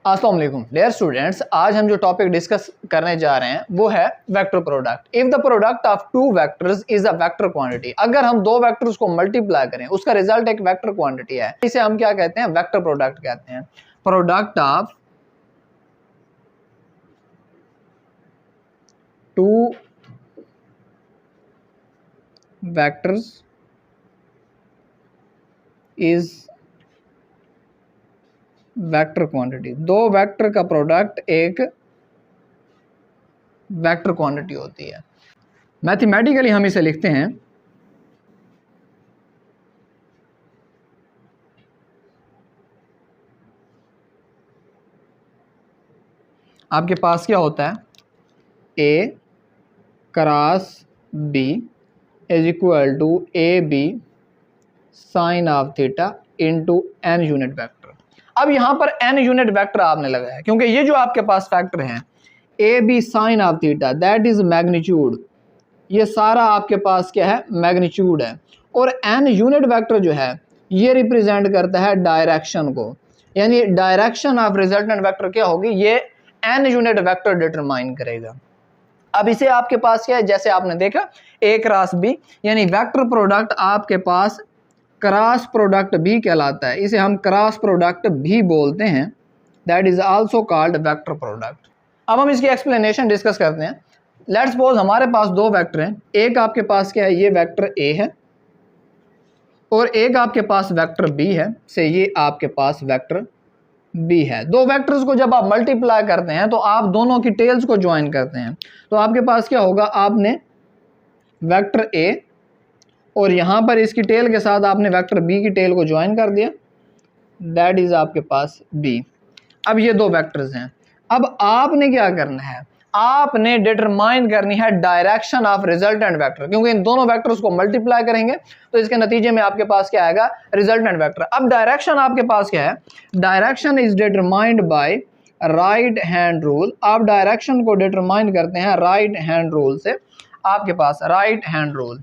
अस्सलाम वालेकुम dear students, आज हम जो टॉपिक डिस्कस करने जा रहे हैं वो है vector product. If the product of two vectors is a vector quantity, अगर हम दो वेक्टर्स को मल्टीप्लाई करें उसका रिजल्ट एक वेक्टर क्वांटिटी है, इसे हम क्या कहते हैं? वेक्टर प्रोडक्ट कहते हैं। Product of two vectors is vector quantity. दो वेक्टर का प्रोडक्ट एक वेक्टर क्वांटिटी होती है। मैथमेटिकली हम इसे लिखते हैं आपके पास क्या होता है? A cross B is equal to A B sine of theta into n unit vector. अब यहां पर एन यूनिट वेक्टर आपने लगाया क्योंकि ये जो आपके पास फैक्टर है A B sine of theta that is magnitude, ये सारा आपके पास क्या है? मैग्नीट्यूड है। और एन यूनिट वेक्टर जो है ये रिप्रेजेंट करता है डायरेक्शन को, यानी डायरेक्शन ऑफ रिजल्टेंट वेक्टर क्या होगी? ये एन यूनिट वेक्टर डिटरमाइन करेगा। अब इसे आपके पास क्या है? जैसे आपने देखा ए क्रॉस बी, यानी वेक्टर प्रोडक्ट आपके पास क्रॉस प्रोडक्ट भी कहलाता है, इसे हम क्रॉस प्रोडक्ट भी बोलते हैं, that is also called vector product. अब हम इसकी एक्सप्लेनेशन डिस्कस करते हैं। लेट्स सपोज हमारे पास दो वेक्टर हैं, एक आपके पास क्या है? ये वेक्टर ए है और एक आपके पास वेक्टर बी है, से ये आपके पास वेक्टर बी है। दो वेक्टर्स को जब आप मल्टीप्लाई करते हैं तो आप दोनों की टेल्स को ज्वाइन करते हैं, तो आपके पास क्या होगा? आपने वेक्टर ए और यहां पर इसकी टेल के साथ आपने वेक्टर बी की टेल को ज्वाइन कर दिया, दैट इज आपके पास बी। अब ये दो वेक्टर्स हैं, अब आपने क्या करना है? आपने डिटरमाइन करनी है डायरेक्शन ऑफ रिजल्टेंट वेक्टर, क्योंकि इन दोनों वेक्टर्स को मल्टीप्लाई करेंगे तो इसके नतीजे में आपके पास क्या आएगा? Resultant vector. अब डायरेक्शन आपके पास क्या है? Direction is determined by right hand rule. आप डायरेक्शन को डिटरमाइन करते हैं राइट हैंड रूल से। आपके पास राइट हैंड रूल,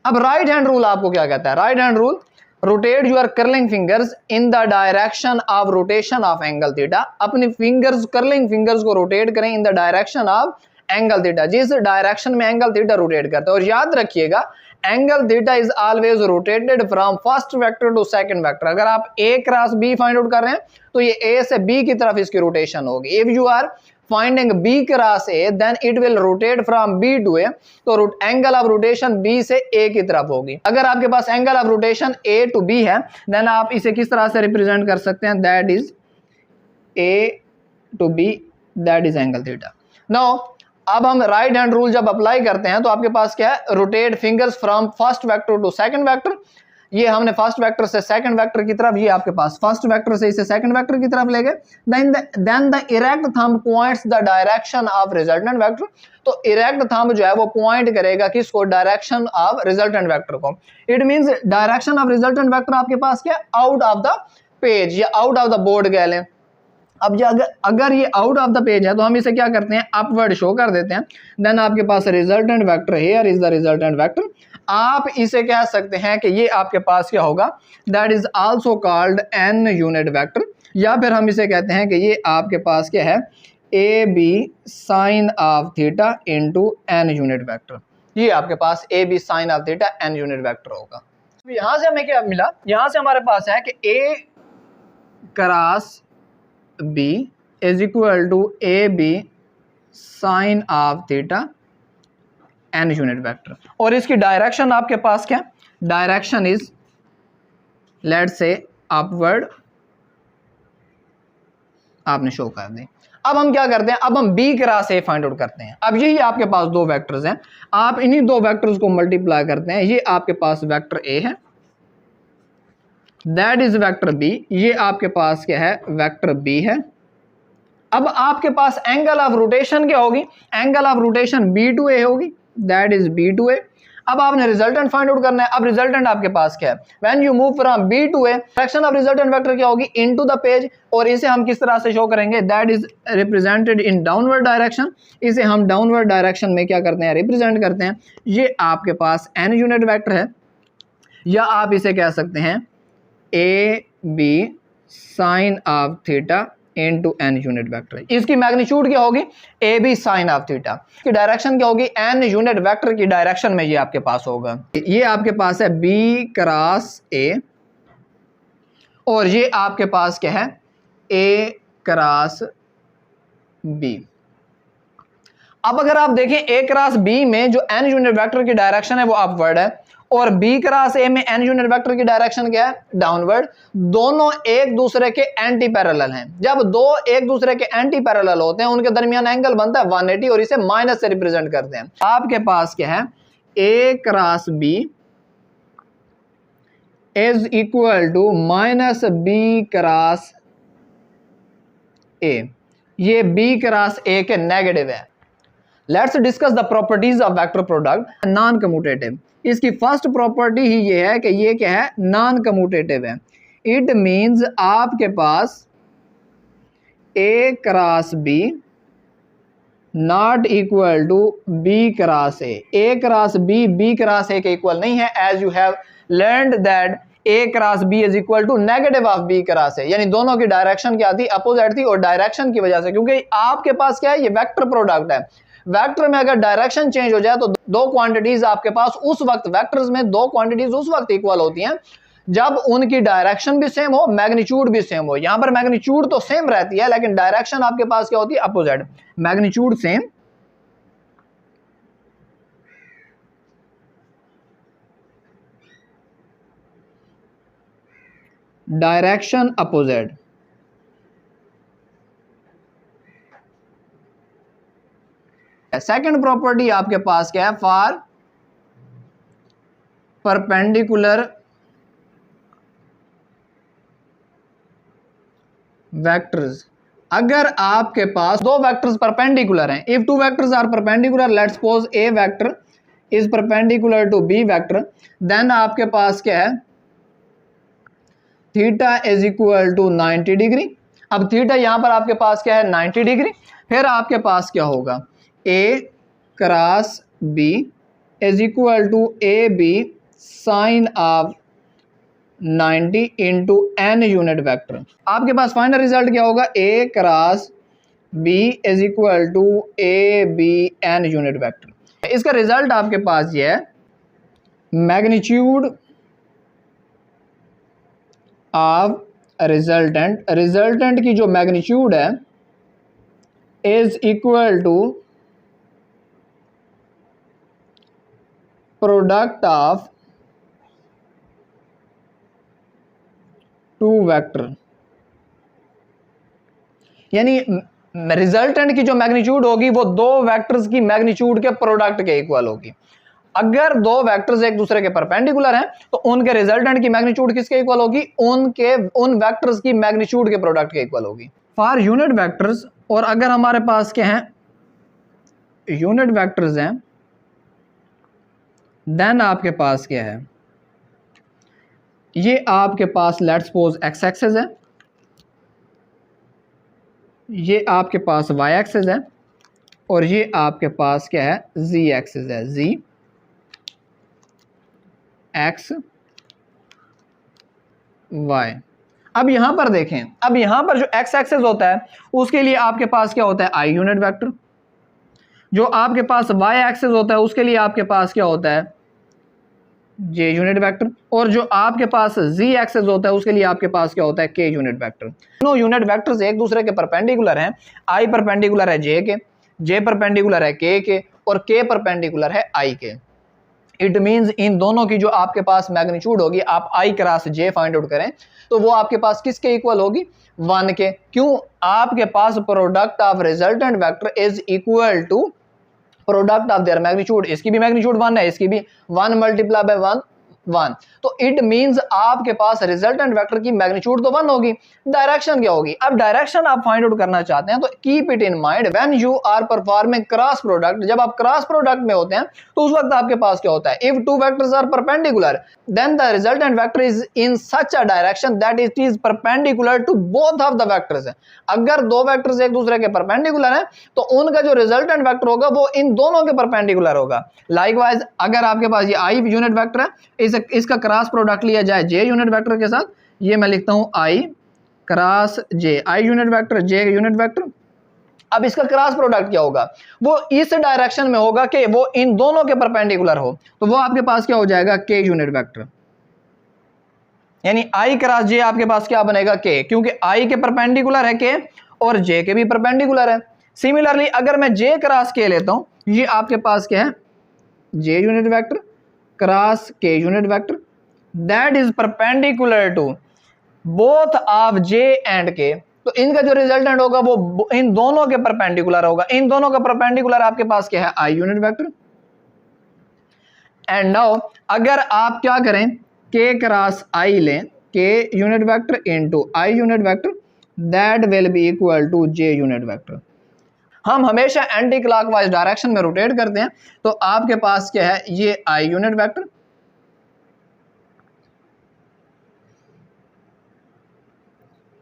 अब राइट हैंड रूल आपको क्या कहता है? Right hand rule, rotate your curling fingers in the direction of rotation of angle theta. अपनी फिंगर्स, कर्लिंग फिंगर्स को रोटेट करें in the direction of angle theta, जिस direction में एंगल थीटा रोटेट करता है। और याद रखिएगा angle theta is always rotated from first vector to second vector. अगर आप A cross B find out कर रहे हैं तो ये ए से बी की तरफ इसकी रोटेशन होगी। If you are finding B cross A then it will rotate from B to A, तो एंगल ऑफ रोटेशन B से A की तरफ होगी। अगर आपके पास angle of rotation A to B है देन आप इसे किस तरह से रिप्रेजेंट कर सकते हैं? That is A to B, that is angle theta. Now अब हम राइट हैंड रूल जब अप्लाई करते हैं तो आपके पास क्या है? Rotate fingers from first vector to second vector. ये हमने फर्स्ट वेक्टर से सेकंड वेक्टर की तरफ, ये आपके पास फर्स्ट वेक्टर से इसे सेकंड वेक्टर की तरफ ले गए। Then the erect thumb points the direction of resultant vector. तो इरेक्ट थंब जो है वो पॉइंट करेगा किसको? डायरेक्शन ऑफ रिजल्टेंट वेक्टर को। It means direction of resultant vector आपके पास क्या? आउट ऑफ द पेज या आउट ऑफ द बोर्ड कह लें। अब अगर ये आउट ऑफ द पेज है तो हम इसे क्या करते हैं? अपवर्ड शो कर देते हैं। देन आपके पास resultant vector, here is the resultant vector. आप इसे कह सकते हैं कि ये आपके पास क्या होगा? That is also called an unit vector, या फिर हम इसे कहते हैं कि ये आपके पास क्या है? A B sine of theta into n unit vector. ये आपके पास A B sine of theta n unit vector होगा। यहां से हमें क्या मिला? यहां से हमारे पास है कि A cross B is equal to AB sin of theta n unit vector. और इसकी डायरेक्शन आपके पास क्या? Direction is let's say upward, आपने शो कर दी। अब हम क्या करते हैं? अब हम B cross A find out करते हैं। अब यही आपके पास दो वेक्टर्स हैं, आप इन्हीं दो वेक्टर्स को मल्टीप्लाई करते हैं। ये आपके पास वेक्टर A है, दैट इज वेक्टर बी, ये आपके पास क्या है? वेक्टर बी है। अब आपके पास एंगल ऑफ रोटेशन क्या होगी? Angle of rotation B to A होगी, that is B to A. अब आपने रिजल्टेंट फाइंड आउट करना है। अब रिजल्टेंट आपके पास क्या है, when you move from B to A, direction of resultant vector क्या होगी, इनटू द पेज, और इसे हम किस तरह से शो करेंगे, that is represented in downward direction. इसे हम डाउनवर्ड डायरेक्शन में क्या करते हैं, रिप्रेजेंट करते हैं। ये आपके पास n यूनिट वेक्टर है, या आप इसे कह सकते हैं A B sine of theta into n unit vector. इसकी मैग्नीट्यूड क्या होगी, A B sine of theta. की डायरेक्शन क्या होगी, n यूनिट वेक्टर की डायरेक्शन में ये आपके पास होगा। ये आपके पास है b क्रॉस a, और ये आपके पास क्या है, a क्रॉस b। अब अगर आप देखें a क्रॉस b में जो n यूनिट वेक्टर की डायरेक्शन है वो अपवर्ड है, और b क्रॉस a में n यूनिट वेक्टर की डायरेक्शन क्या है, डाउनवर्ड। दोनों एक दूसरे के एंटी पैरेलल हैं। जब दो एक दूसरे के एंटी पैरेलल होते हैं उनके दरमियान एंगल बनता है 180, और इसे माइनस से रिप्रेजेंट करते हैं। आपके पास क्या है, a cross b is equal to minus b cross a। ये b क्रॉस a के नेगेटिव है। Let's discuss the properties of vector product non commutative. इसकी फर्स्ट प्रॉपर्टी ही ये है कि ये क्या है, नॉन कम्यूटेटिव है। इट मींस आपके पास a cross b not equal to b cross a cross b cross a के इक्वल नहीं है, as you have learned that a cross b is equal to negative of b cross a। यानी दोनों की direction क्या थी, opposite थी, और डायरेक्शन की वजह से, क्योंकि आपके पास क्या है, ये वेक्टर प्रोडक्ट है। वेक्टर में अगर डायरेक्शन चेंज हो जाए तो दो क्वांटिटीज आपके पास उस वक्त, वेक्टर्स में दो क्वांटिटीज उस वक्त इक्वल होती हैं जब उनकी डायरेक्शन भी सेम हो, मैग्नीट्यूड भी सेम हो। यहां पर मैग्नीट्यूड तो सेम रहती है, लेकिन डायरेक्शन आपके पास क्या होती है, opposite. Magnitude same, direction opposite. Second property आपके पास क्या है, फॉर परपेंडिकुलर वेक्टर्स। अगर आपके पास दो वेक्टर्स परपेंडिकुलर हैं, if two vectors are perpendicular, let's suppose A vector is perpendicular to B vector, then आपके पास क्या है, theta is equal to 90 degree. अब थीटा यहां पर आपके पास क्या है, 90 डिग्री। फिर आपके पास क्या होगा, a cross b is equal to A B sine of 90 into n unit vector. आपके पास फाइनल रिजल्ट क्या होगा, a cross b is equal to A B n unit vector. इसका रिजल्ट आपके पास ये है, मैग्नीट्यूड ऑफ रिजल्टेंट की जो मैग्नीट्यूड है is equal to product of two vector. यानी रिजल्टेंट की जो मैग्नीट्यूड होगी वो दो वेक्टर्स की मैग्नीट्यूड के प्रोडक्ट के इक्वल होगी। अगर दो वेक्टर्स एक दूसरे के परपेंडिकुलर हैं तो उनके रिजल्टेंट की मैग्नीट्यूड किसके इक्वल होगी, उन वेक्टर्स की मैग्नीट्यूड के प्रोडक्ट के इक्वल होगी। फॉर यूनिट वेक्टर्स, और अगर हमारे पास क्या है, यूनिट वेक्टर्स हैं, देन आपके पास क्या है, ये आपके पास लेट्स सपोज एक्स एक्सिस है, ये आपके पास वाई एक्सिस है, और ये आपके पास क्या है, जी एक्सिस है, जी एक्स वाई। अब यहां पर देखें, अब यहां पर जो एक्स एक्सिस होता है उसके लिए आपके पास क्या होता है, आई यूनिट वेक्टर। जो आपके पास वाई एक्सिस होता है उसके लिए आपके पास क्या होता है, जे यूनिट वेक्टर। और जो आपके पास जी एक्सिस होता है उसके लिए आपके पास क्या होता है, के यूनिट वेक्टर। दोनों यूनिट वेक्टर्स एक दूसरे के परपेंडिकुलर हैं। आई परपेंडिकुलर है जे के, जे परपेंडिकुलर है के, और के परपेंडिकुलर है आई के। इट मींस इन दोनों की जो आपके पास मैग्नीट्यूड होगी, आप आई क्रॉस जे फाइंड आउट करें तो वो आपके पास किसके इक्वल होगी, 1 के। क्यों, आपके पास product of resultant vector is equal to product of their magnitude. इसकी भी मैग्नीट्यूड 1 है, इसकी भी 1 मल्टीप्लाई बाय 1 1। तो इट मींस आपके पास रिजल्टेंट वेक्टर की मैग्नीट्यूड तो 1 होगी, डायरेक्शन क्या होगी? अब डायरेक्शन आप फाइंड आउट करना चाहते हैं तो keep it in mind when you are performing cross product, जब आप क्रॉस प्रोडक्ट में होते हैं तो उस वक्त आपके पास क्या होता है? If two vectors are perpendicular then the resultant vector is in such a direction that it is perpendicular to both of the vectors. अगर दो वेक्टर्स एक दूसरे के परपेंडिकुलर हैं तो उनका जो रिजल्टेंट वेक्टर होगा वो इन दोनों के परपेंडिकुलर होगा। लाइकवाइज अगर आपके पास ये आई यूनिट वेक्टर है, इसका क्रॉस प्रोडक्ट लिया जाए जे यूनिट वेक्टर के साथ, ये मैं लिखता हूं I cross J, I unit vector J unit vector. अब इसका क्रॉस प्रोडक्ट क्या होगा? वो इस डायरेक्शन में होगा कि वो इन दोनों के परपेंडिकुलर हो, तो वो आपके पास क्या हो जाएगा? के यूनिट वेक्टर। यानी आई क्रॉस जे आपके पास क्या बनेगा? के, क्योंकि आई के परपेंडिकुलर है के और जे के भी परपेंडिकुलर है। सिमिलरली अगर मैं जे क्रॉस के लेता हूं, ये आपके पास क्या है? J unit vector cross K unit vector that is perpendicular to both of J and K. तो इनका जो रिजल्टेंट होगा वो इन दोनों के परपेंडिकुलर होगा। इन दोनों का परपेंडिकुलर आपके पास क्या है? I unit vector. And now अगर आप क्या करें? के क्रॉस आई लें, K unit vector into I unit vector that will be equal to J unit vector. हम हमेशा एंटी क्लॉकवाइज डायरेक्शन में रोटेट करते हैं, तो आपके पास क्या है? ये आई यूनिट वेक्टर,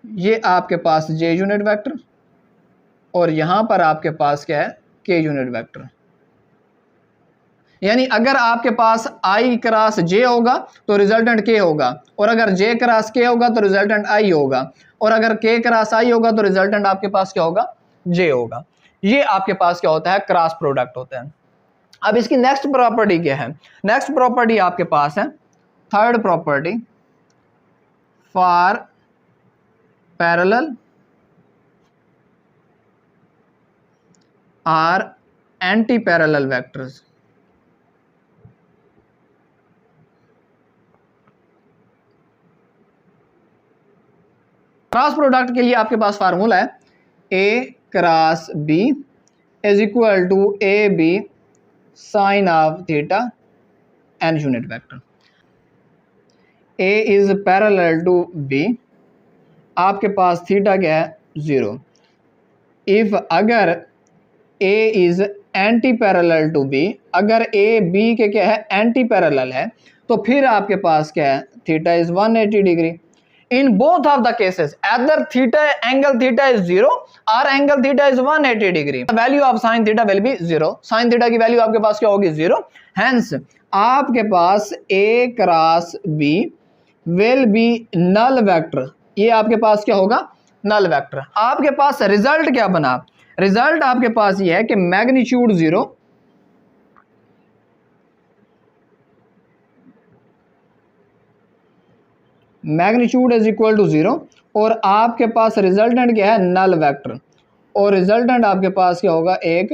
ये आपके पास जे यूनिट वेक्टर और यहां पर आपके पास क्या है? के यूनिट वेक्टर। यानी अगर आपके पास आई क्रॉस जे होगा तो रिजल्टेंट के होगा, और अगर जे क्रॉस के होगा तो रिजल्टेंट आई होगा, और अगर के क्रॉस आई होगा तो रिजल्टेंट आपके पास क्या होगा? जे होगा। ये आपके पास क्या होता है? क्रॉस प्रोडक्ट होता है। अब इसकी नेक्स्ट प्रॉपर्टी क्या है? नेक्स्ट प्रॉपर्टी आपके पास है third property, for parallel or anti parallel vectors. Cross product के लिए आपके पास फार्मूला है A cross B is equal to A B sine of theta n unit vector. A is parallel to B, आपके पास थीटा क्या है? 0। If अगर A is anti parallel to B, अगर ए बी के क्या है? एंटी पैरेलल है, तो फिर आपके पास क्या है? Theta is 180 degree. In both of the cases, either angle theta is 0 or angle theta is 180 degree. The value of sin theta will be 0. Sin theta की वैल्यू आपके पास क्या होगी? 0. Hence, आपके पास A cross B will be null vector. ये आपके पास क्या होगा? null vector. आपके पास रिजल्ट क्या बना? रिजल्ट आपके पास ये है कि magnitude 0, magnitude is equal to 0, और आपके पास रिजल्टेंट क्या है? नल वेक्टर, और रिजल्टेंट आपके पास क्या होगा? एक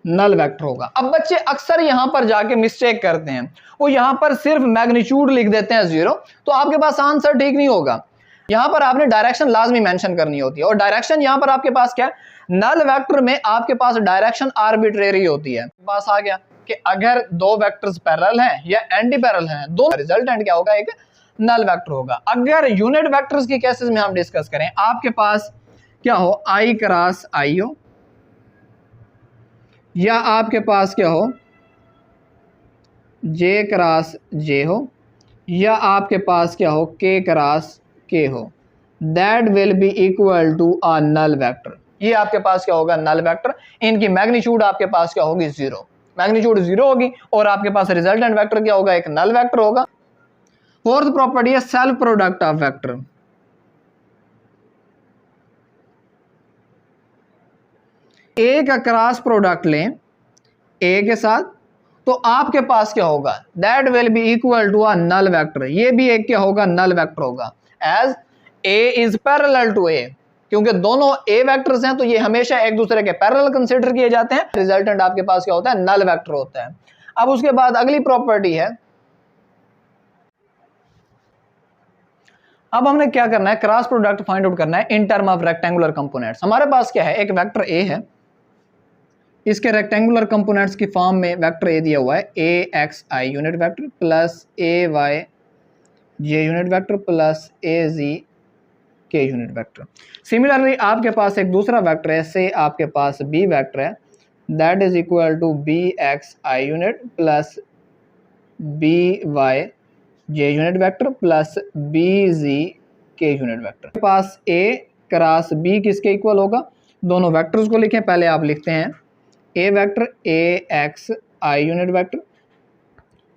नल वेक्टर होगा। अब बच्चे अक्सर यहां पर जाके मिस्टेक करते हैं, वो यहां पर सिर्फ मैग्नीट्यूड लिख देते हैं 0, तो आपके पास आंसर ठीक नहीं होगा। यहां पर आपने डायरेक्शन लाजमी मेंशन करनी होती है, और डायरेक्शन यहां पर आपके पास क्या है? नल वेक्टर में आपके पास डायरेक्शन आर्बिट्रेरी होती है। पास आ गया कि अगर दो वेक्टर्स पैरेलल हैं या एंटी पैरेलल हैं, दोनों रिजल्टेंट क्या होगा? एक नल वेक्टर होगा। अगर यूनिट वेक्टर्स की केसेस में हम डिस्कस करें, आपके पास क्या हो? आई क्रॉस आई हो, या आपके पास क्या हो? जे क्रॉस जे हो, या आपके पास क्या हो? के क्रॉस के हो, that will be equal to a null vector. ये आपके पास क्या होगा? Null vector. इनकी मैग्नीट्यूड आपके पास क्या होगी? 0। मैग्नीट्यूड 0 होगी, और आपके पास रिजल्टेंट वेक्टर क्या होगा? एक नल वेक्टर होगा। फोर्थ प्रॉपर्टी है सेल्फ प्रोडक्ट ऑफ वेक्टर। ए का क्रॉस प्रोडक्ट लें ए के साथ, तो आपके पास क्या होगा? That will be equal to a null vector. ये भी एक क्या होगा? नल वेक्टर होगा, as A is parallel to A. क्योंकि दोनों ए वेक्टर्स हैं तो ये हमेशा एक दूसरे के पैरेलल कंसीडर किए जाते हैं। रिजल्टेंट आपके पास क्या होता है? नल वेक्टर होता है। अब उसके बाद अगली प्रॉपर्टी है, अब हमने क्या करना है? क्रॉस प्रोडक्ट फाइंड आउट करना है in term of rectangular components. हमारे पास क्या है? एक वेक्टर ए है, इसके रेक्टेंगुलर कंपोनेंट्स की फॉर्म में वेक्टर ए दिया हुआ है, A x I unit vector plus A y J unit vector plus A z K unit vector. Similarly आपके पास एक दूसरा वेक्टर है, से आपके पास बी वेक्टर है, that is equal to B x I unit plus B y J unit vector plus B z K unit vector. आपके पास ए क्रॉस बी किसके इक्वल होगा, दोनों वेक्टर्स को लिखें। पहले आप लिखते हैं A vector A x I unit vector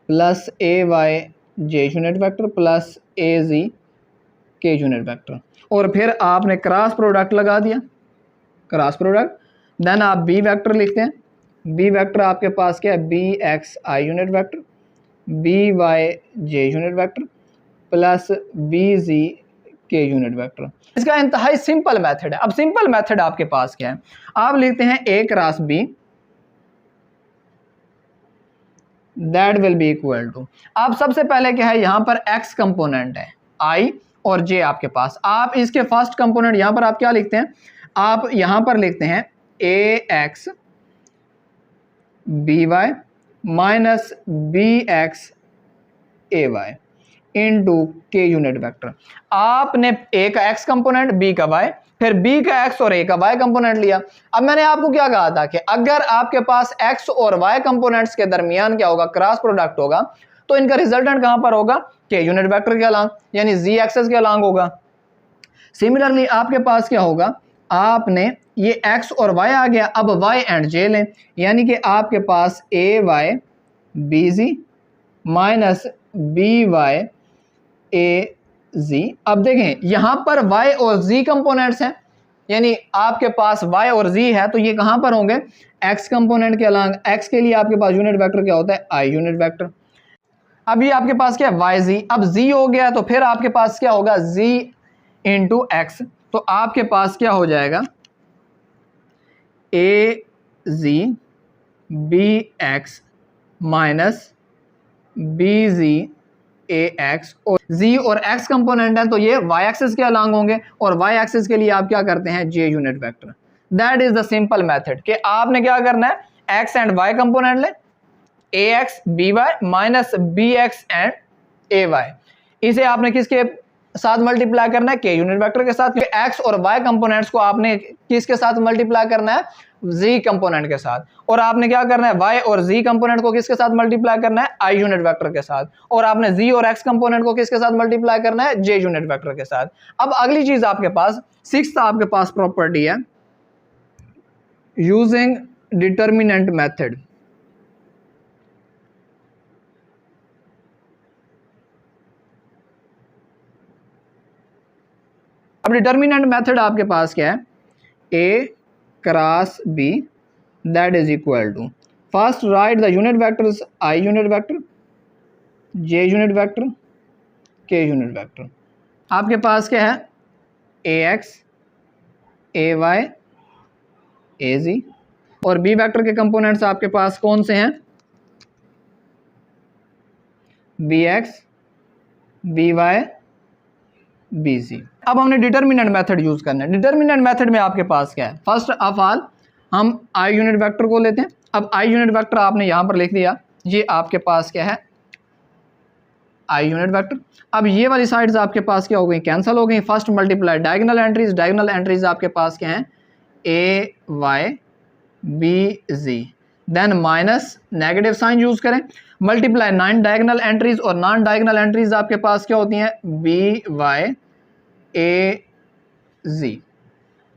plus A y J unit vector plus A z K unit vector, और फिर आपने क्रॉस प्रोडक्ट लगा दिया, क्रॉस प्रोडक्ट। देन आप बी वेक्टर लिखते हैं, बी वेक्टर आपके पास क्या है, B x I unit vector B y J unit vector plus B z K unit vector. इसका इंतहाई सिंपल मेथड है। अब सिंपल मेथड आपके पास क्या है, आप लिखते हैं A cross B that will be equal to, आप सबसे पहले क्या है, यहां पर एक्स कंपोनेंट है आई और जे आपके पास, आप इसके फर्स्ट कंपोनेंट यहां पर आप क्या लिखते हैं, आप यहां पर लिखते हैं A x B y minus B x A y into K unit vector. आपने ए का एक्स कंपोनेंट, बी का वाई, फिर बी का एक्स और ए का वाई कंपोनेंट लिया। अब मैंने आपको क्या कहा था कि अगर आपके पास एक्स और वाई कंपोनेंट्स के दरमियान क्या होगा, क्रॉस प्रोडक्ट होगा, तो इनका रिजल्टेंट कहां पर होगा, के यूनिट वेक्टर के अलॉन्ग, यानी जी एक्सेस के अलॉन्ग होगा। सिमिलरली आपके पास क्या होगा, आपने ये एक्स और वाई आ गया, अब वाई एंड जे लें, यानी कि आपके पास ए वाई बी जी माइनस बी वाई ए जी। अब देखें यहां पर y और z कंपोनेंट्स हैं, यानी आपके पास y और z है, तो ये कहां पर होंगे, x कंपोनेंट के अलॉन्ग। x के लिए आपके पास यूनिट वेक्टर क्या होता है, i यूनिट वेक्टर। अब ये आपके पास क्या है, y z, अब z हो गया तो फिर आपके पास क्या होगा, z इंटू एक्स, तो आपके पास क्या हो जाएगा, a z b x minus b z A x, और z और x कंपोनेंट है तो ये y एक्सिस के अलॉन्ग होंगे, और y एक्सिस के लिए आप क्या करते हैं, j unit vector. That is the simple method कि आपने क्या करना है, x एंड y कंपोनेंट ले, ax by minus bx and ay, इसे आपने किसके साथ मल्टीप्लाई करना है, k यूनिट वेक्टर के साथ। x और y कंपोनेंट्स को आपने किसके साथ मल्टीप्लाई करना है, z कंपोनेंट के साथ, और आपने क्या करना है, y और z कंपोनेंट को किसके साथ मल्टीप्लाई करना है, i यूनिट वेक्टर के साथ, और आपने z और x कंपोनेंट को किसके साथ मल्टीप्लाई करना है, j यूनिट वेक्टर के साथ। अब अगली चीज आपके पास सिक्स्थ आपके पास प्रॉपर्टी है, यूजिंग डिटर्मिनेंट मेथड। अब डिटर्मिनेंट मेथड आपके पास क्या है, a cross b that is equal to, first write the unit vectors i unit vector j unit vector k unit vector. आपके पास क्या है, ax ay az, और b वेक्टर के कंपोनेंट्स आपके पास कौन से हैं, bx by bc। अब हमने डिटर्मिनेंट मेथड यूज करना है। डिटर्मिनेंट मेथड में आपके पास क्या है, फर्स्ट ऑफ ऑल हम i यूनिट वेक्टर को लेते हैं। अब i यूनिट वेक्टर आपने यहां पर लिख दिया, ये आपके पास क्या है, i यूनिट वेक्टर। अब ये वाली साइड्स आपके पास क्या हो गई, कैंसिल हो गई। First multiply diagonal entries, diagonal entries आपके पास क्या है, a y b z, then minus negative sign use करें, मल्टीप्लाई 9 डायगोनल एंट्रीज, और नॉन डायगोनल एंट्रीज आपके पास क्या होती हैं, b y a z।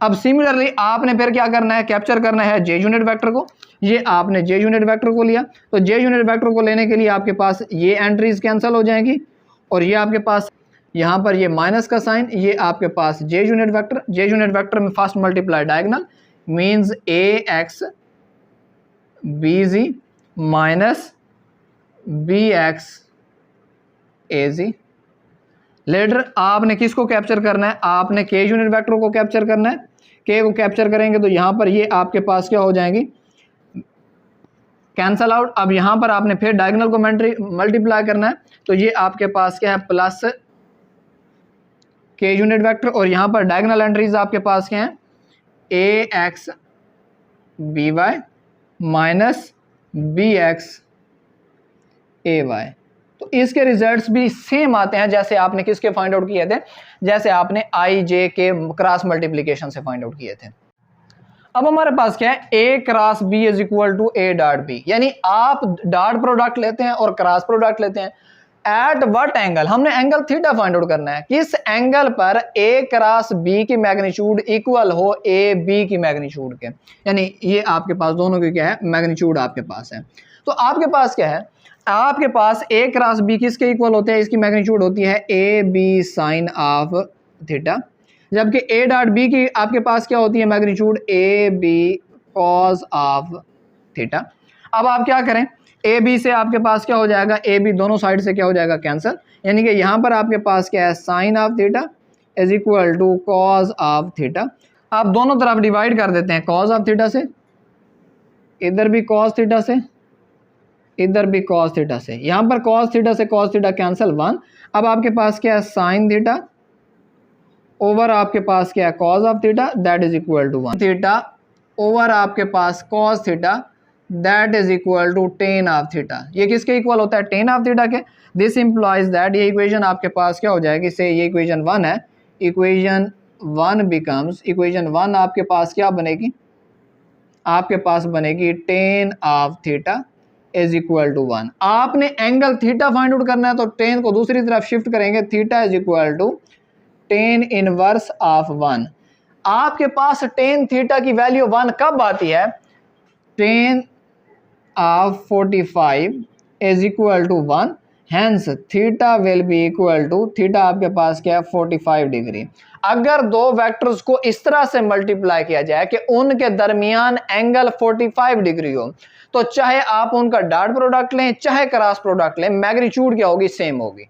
अब सिमिलरली आपने फिर क्या करना है, कैप्चर करना है j यूनिट वेक्टर को। ये आपने j यूनिट वेक्टर को लिया, तो j यूनिट वेक्टर को लेने के लिए आपके पास ये एंट्रीज कैंसिल हो जाएंगी, और ये आपके पास यहाँ पर ये माइनस का साइन, ये आपके पास j unit vector. j unit vector में first multiply diagonal means ax bz minus bx az। Later आपने किसको कैप्चर करना है, आपने k यूनिट वेक्टर को कैप्चर करना है। k को कैप्चर करेंगे तो यहाँ पर ये आपके पास क्या हो जाएंगी, कैंसल आउट। अब यहाँ पर आपने फिर डायगोनल को मल्टीप्लाई करना है, तो ये आपके पास क्या है, प्लस k यूनिट वेक्टर, और यहाँ पर डायगोनल एंट्रीज आपके पास क्या है, ax by minus B x A Y. तो इसके रिजल्ट्स भी सेम आते हैं जैसे आपने किसके फाइंड आउट किए थे, जैसे आपने आई जे के क्रॉस मल्टीप्लीकेशन से फाइंड आउट किए थे। अब हमारे पास क्या है, A cross B is equal to A dot B, यानी आप डॉट प्रोडक्ट लेते हैं और क्रॉस प्रोडक्ट लेते हैं। एट व्हाट एंगल, हमने एंगल थीटा फाइंड आउट करना है, किस एंगल पर ए क्रॉस बी की मैग्नीट्यूड इक्वल हो ए बी की मैग्नीट्यूड के, यानी ये आपके पास दोनों की क्या है, मैग्नीट्यूड आपके पास है। तो आपके पास क्या है, आपके पास ए क्रॉस बी किसके इक्वल होते हैं, इसकी मैग्नीट्यूड होती है A B sine of theta, जबकि ए डॉट बी की आपके पास क्या होती है magnitude, A B cos of theta. अब आप क्या करें, ए बी से आपके पास क्या हो जाएगा, ए बी दोनों साइड से क्या हो जाएगा, कैंसिल, यानी कि यहाँ पर आपके पास क्या है, sine of theta is equal to cos of theta. आप दोनों तरफ डिवाइड कर देते हैं, कॉस ऑफ थीटा से, इधर भी कॉस थीटा से, इधर भी कॉस थीटा से, यहाँ पर कॉस थीटा से कॉस थीटा कैंसिल 1। अब आपके पास क्या है, साइन थीटा ओवर आपके पास क्या है, cos of theta that is equal to 1, theta over आपके पास cos theta that is equal to tan of theta. ये किसके इक्वल होता है, टेन ऑफ थीटा के। दिस इंप्लॉइज दैट, ये इक्वेशन आपके पास क्या हो जाएगी, से ये इक्वेशन 1 है, इक्वेशन 1 बिकम्स, इक्वेशन 1 आपके पास क्या बनेगी, आपके पास बनेगी tan of theta is equal to 1। आपने एंगल थीटा फाइंड आउट करना है तो टेन को दूसरी तरफ शिफ्ट करेंगे, theta is equal to tan inverse of 1। आपके पास टेन थीटा की वैल्यू 1 कब आती है, tan of 45 is equal to 1, hence theta will be equal to, theta आपके पास क्या है, 45 डिग्री। अगर दो वेक्टर्स को इस तरह से मल्टीप्लाई किया जाए कि उनके दरमियान एंगल 45 डिग्री हो, तो चाहे आप उनका डॉट प्रोडक्ट लें चाहे क्रॉस प्रोडक्ट लें, मैग्नीट्यूड क्या होगी, सेम होगी।